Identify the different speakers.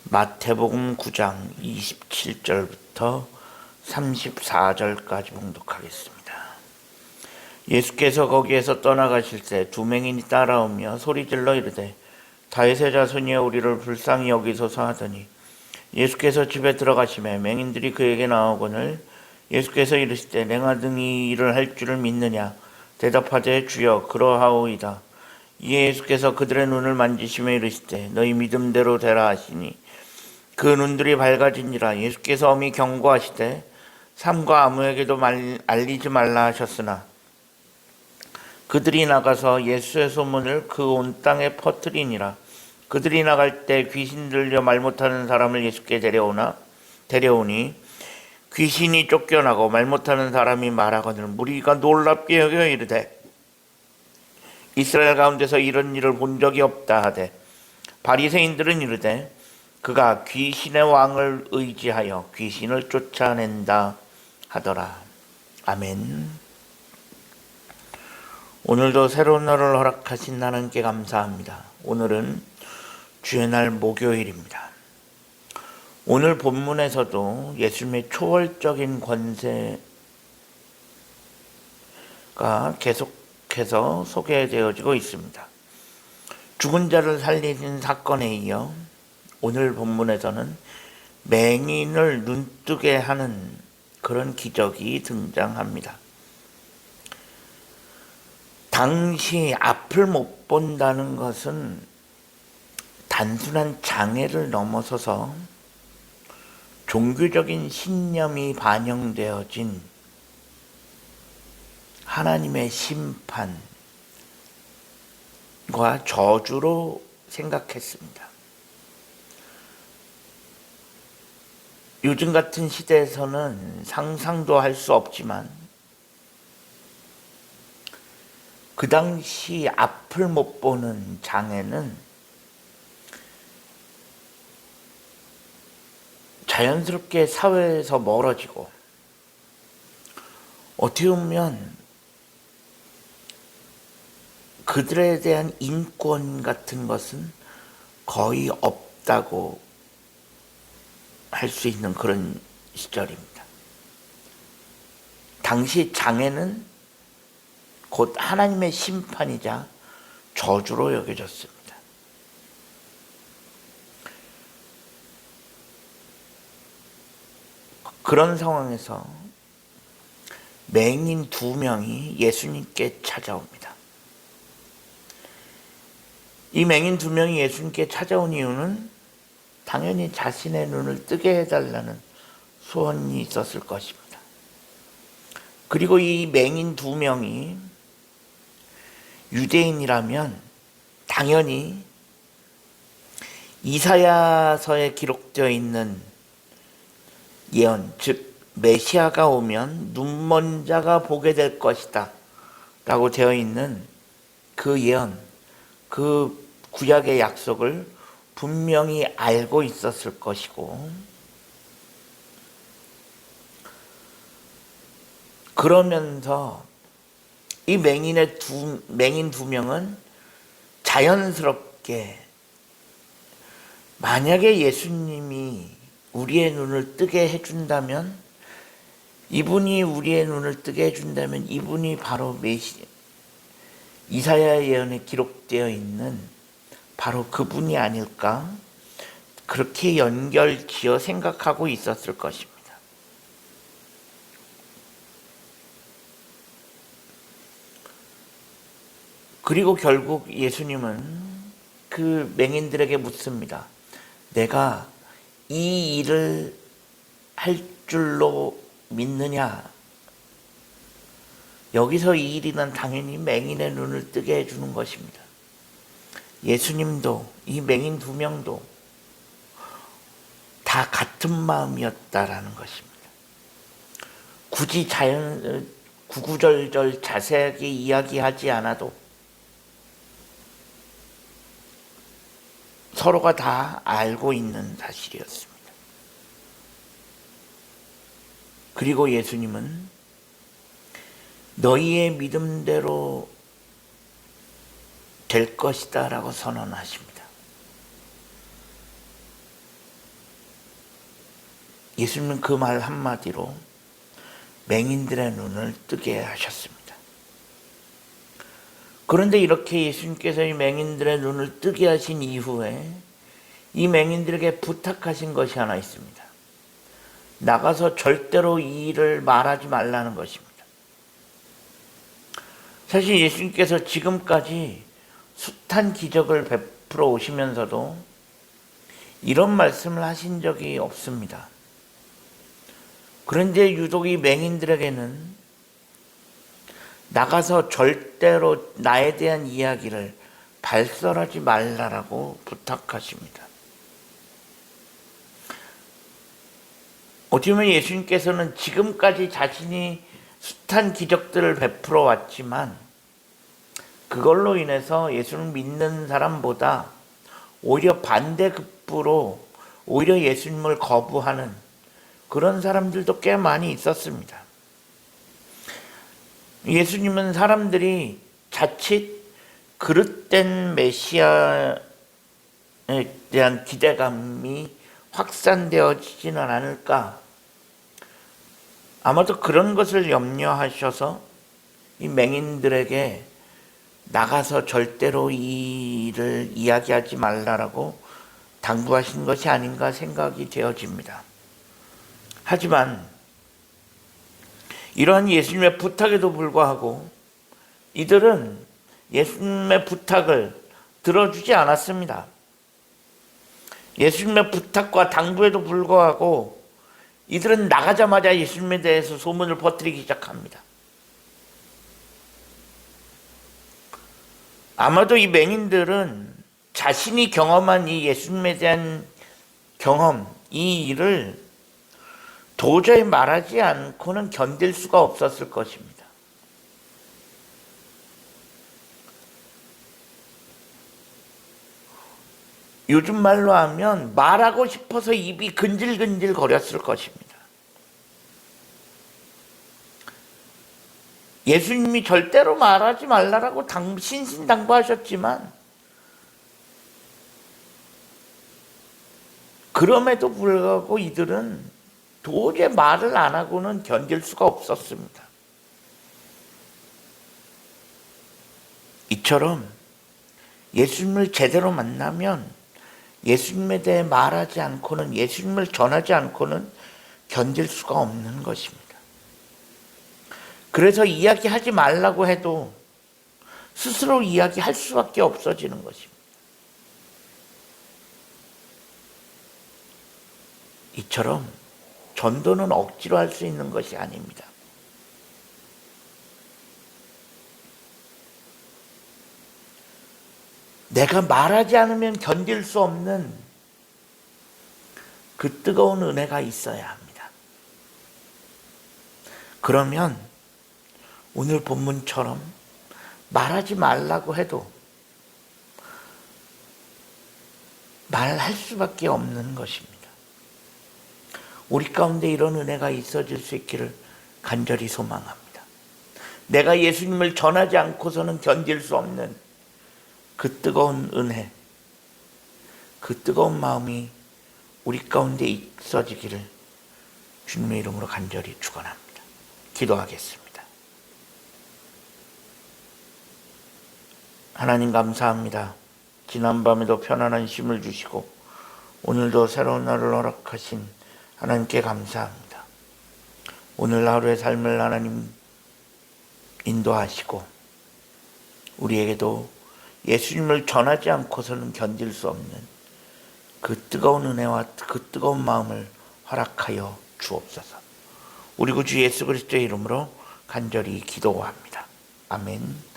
Speaker 1: 마태복음 9장 27절부터 34절까지 봉독하겠습니다. 예수께서 거기에서 떠나가실 때 두 맹인이 따라오며 소리질러 이르되 다윗의 자손이여 우리를 불쌍히 여기소서 하더니 예수께서 집에 들어가시매 맹인들이 그에게 나오거늘 예수께서 이르시되 내가 능히 이를 할 줄을 믿느냐 대답하되 주여 그러하오이다. 이에 예수께서 그들의 눈을 만지시며 이르시되 너희 믿음대로 되라 하시니 그 눈들이 밝아지니라. 예수께서 엄히 경고하시되 삼가 아무에게도 알리지 말라 하셨으나 그들이 나가서 예수의 소문을 그 온 땅에 퍼뜨리니라. 그들이 나갈 때 귀신 들려 말 못하는 사람을 예수께 데려오니 귀신이 쫓겨나고 말 못하는 사람이 말하거늘 무리가 놀랍게 여겨 이르되 이스라엘 가운데서 이런 일을 본 적이 없다 하되 바리새인들은 이르되 그가 귀신의 왕을 의지하여 귀신을 쫓아낸다 하더라. 아멘. 오늘도 새로운 날을 허락하신 하나님께 감사합니다. 오늘은 주의 날 목요일입니다. 오늘 본문에서도 예수님의 초월적인 권세가 계속해서 소개되어지고 있습니다. 죽은 자를 살리신 사건에 이어 오늘 본문에서는 맹인을 눈뜨게 하는 그런 기적이 등장합니다. 당시 앞을 못 본다는 것은 단순한 장애를 넘어서서 종교적인 신념이 반영되어진 하나님의 심판과 저주로 생각했습니다. 요즘 같은 시대에서는 상상도 할 수 없지만 그 당시 앞을 못 보는 장애는 자연스럽게 사회에서 멀어지고 어떻게 보면 그들에 대한 인권 같은 것은 거의 없다고 할 수 있는 그런 시절입니다. 당시 장애는 곧 하나님의 심판이자 저주로 여겨졌습니다. 그런 상황에서 맹인 두 명이 예수님께 찾아옵니다. 이 맹인 두 명이 예수님께 찾아온 이유는 당연히 자신의 눈을 뜨게 해달라는 소원이 있었을 것입니다. 그리고 이 맹인 두 명이 유대인이라면 당연히 이사야서에 기록되어 있는 예언, 즉 메시아가 오면 눈먼 자가 보게 될 것이다 라고 되어 있는 그 예언, 그 구약의 약속을 분명히 알고 있었을 것이고, 그러면서 이 맹인 두 명은 자연스럽게 만약에 예수님이 우리의 눈을 뜨게 해준다면, 이분이 우리의 눈을 뜨게 해준다면 이분이 바로 이사야 예언에 기록되어 있는 바로 그분이 아닐까, 그렇게 연결지어 생각하고 있었을 것입니다. 그리고 결국 예수님은 그 맹인들에게 묻습니다. 내가 이 일을 할 줄로 믿느냐? 여기서 이 일이는 당연히 맹인의 눈을 뜨게 해주는 것입니다. 예수님도 이 맹인 두 명도 다 같은 마음이었다라는 것입니다. 굳이 구구절절 자세하게 이야기하지 않아도 서로가 다 알고 있는 사실이었습니다. 그리고 예수님은 너희의 믿음대로 될 것이다 라고 선언하십니다. 예수님은 그 말 한마디로 맹인들의 눈을 뜨게 하셨습니다. 그런데 이렇게 예수님께서 이 맹인들의 눈을 뜨게 하신 이후에 이 맹인들에게 부탁하신 것이 하나 있습니다. 나가서 절대로 이 일을 말하지 말라는 것입니다. 사실 예수님께서 지금까지 숱한 기적을 베풀어 오시면서도 이런 말씀을 하신 적이 없습니다. 그런데 유독 이 맹인들에게는 나가서 절대로 나에 대한 이야기를 발설하지 말라라고 부탁하십니다. 어떻게 보면 예수님께서는 지금까지 자신이 숱한 기적들을 베풀어 왔지만 그걸로 인해서 예수를 믿는 사람보다 오히려 반대급부로 오히려 예수님을 거부하는 그런 사람들도 꽤 많이 있었습니다. 예수님은 사람들이 자칫 그릇된 메시아에 대한 기대감이 확산되어지지는 않을까. 아마도 그런 것을 염려하셔서 이 맹인들에게 나가서 절대로 이 일을 이야기하지 말라라고 당부하신 것이 아닌가 생각이 되어집니다. 하지만 이러한 예수님의 부탁에도 불구하고 이들은 예수님의 부탁을 들어주지 않았습니다. 예수님의 부탁과 당부에도 불구하고 이들은 나가자마자 예수님에 대해서 소문을 퍼뜨리기 시작합니다. 아마도 이 맹인들은 자신이 경험한 이 예수님에 대한 경험, 이 일을 도저히 말하지 않고는 견딜 수가 없었을 것입니다. 요즘 말로 하면 말하고 싶어서 입이 근질근질 거렸을 것입니다. 예수님이 절대로 말하지 말라라고 신신당부하셨지만 그럼에도 불구하고 이들은 도저히 말을 안 하고는 견딜 수가 없었습니다. 이처럼 예수님을 제대로 만나면 예수님에 대해 말하지 않고는 예수님을 전하지 않고는 견딜 수가 없는 것입니다. 그래서 이야기하지 말라고 해도 스스로 이야기할 수밖에 없어지는 것입니다. 이처럼 전도는 억지로 할 수 있는 것이 아닙니다. 내가 말하지 않으면 견딜 수 없는 그 뜨거운 은혜가 있어야 합니다. 그러면 오늘 본문처럼 말하지 말라고 해도 말할 수밖에 없는 것입니다. 우리 가운데 이런 은혜가 있어질 수 있기를 간절히 소망합니다. 내가 예수님을 전하지 않고서는 견딜 수 없는 그 뜨거운 은혜, 그 뜨거운 마음이 우리 가운데 있어지기를 주님의 이름으로 간절히 축원합니다. 기도하겠습니다. 하나님 감사합니다. 지난밤에도 편안한 쉼을 주시고 오늘도 새로운 날을 허락하신 하나님께 감사합니다. 오늘 하루의 삶을 하나님 인도하시고 우리에게도 예수님을 전하지 않고서는 견딜 수 없는 그 뜨거운 은혜와 그 뜨거운 마음을 허락하여 주옵소서. 우리 구주 예수 그리스도의 이름으로 간절히 기도합니다. 아멘.